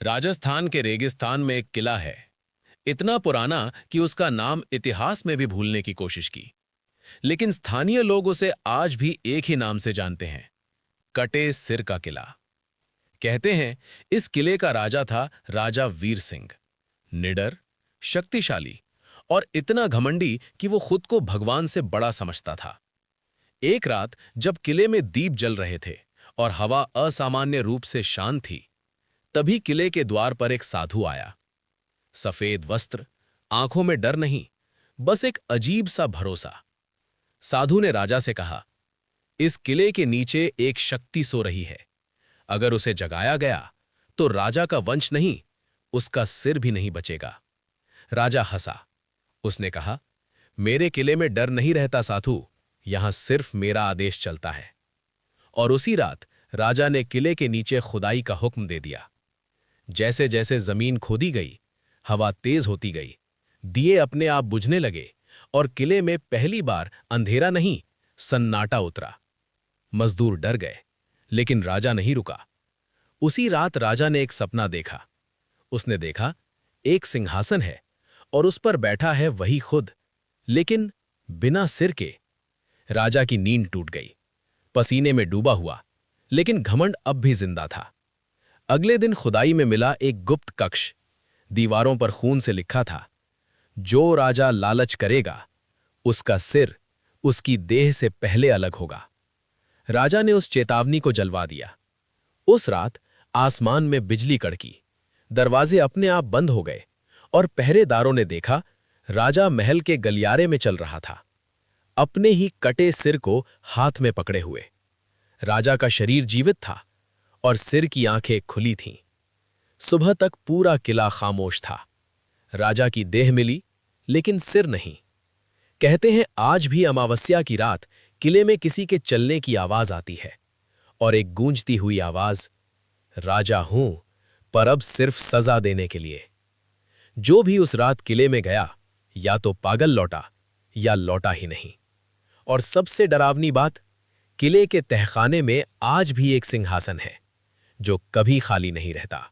राजस्थान के रेगिस्तान में एक किला है, इतना पुराना कि उसका नाम इतिहास में भी भूलने की कोशिश की। लेकिन स्थानीय लोग उसे आज भी एक ही नाम से जानते हैं, कटे सिर का किला। कहते हैं इस किले का राजा था राजा वीर सिंह, निडर, शक्तिशाली और इतना घमंडी कि वो खुद को भगवान से बड़ा समझता था। एक रात जब किले में दीप जल रहे थे और हवा असामान्य रूप से शांत थी, तभी किले के द्वार पर एक साधु आया। सफेद वस्त्र, आंखों में डर नहीं, बस एक अजीब सा भरोसा। साधु ने राजा से कहा, इस किले के नीचे एक शक्ति सो रही है। अगर उसे जगाया गया तो राजा का वंश नहीं, उसका सिर भी नहीं बचेगा। राजा हंसा। उसने कहा, मेरे किले में डर नहीं रहता साधु, यहां सिर्फ मेरा आदेश चलता है। और उसी रात राजा ने किले के नीचे खुदाई का हुक्म दे दिया। जैसे जैसे जमीन खोदी गई, हवा तेज होती गई, दिए अपने आप बुझने लगे और किले में पहली बार अंधेरा नहीं, सन्नाटा उतरा। मजदूर डर गए, लेकिन राजा नहीं रुका। उसी रात राजा ने एक सपना देखा। उसने देखा एक सिंहासन है और उस पर बैठा है वही खुद, लेकिन बिना सिर के। राजा की नींद टूट गई, पसीने में डूबा हुआ, लेकिन घमंड अब भी जिंदा था। अगले दिन खुदाई में मिला एक गुप्त कक्ष। दीवारों पर खून से लिखा था, जो राजा लालच करेगा, उसका सिर उसकी देह से पहले अलग होगा। राजा ने उस चेतावनी को जलवा दिया। उस रात आसमान में बिजली कड़की, दरवाजे अपने आप बंद हो गए और पहरेदारों ने देखा राजा महल के गलियारे में चल रहा था, अपने ही कटे सिर को हाथ में पकड़े हुए। राजा का शरीर जीवित था और सिर की आंखें खुली थीं। सुबह तक पूरा किला खामोश था। राजा की देह मिली, लेकिन सिर नहीं। कहते हैं आज भी अमावस्या की रात किले में किसी के चलने की आवाज आती है और एक गूंजती हुई आवाज, राजा हूं, पर अब सिर्फ सजा देने के लिए। जो भी उस रात किले में गया, या तो पागल लौटा या लौटा ही नहीं। और सबसे डरावनी बात, किले के तहखाने में आज भी एक सिंहासन है, जो कभी खाली नहीं रहता।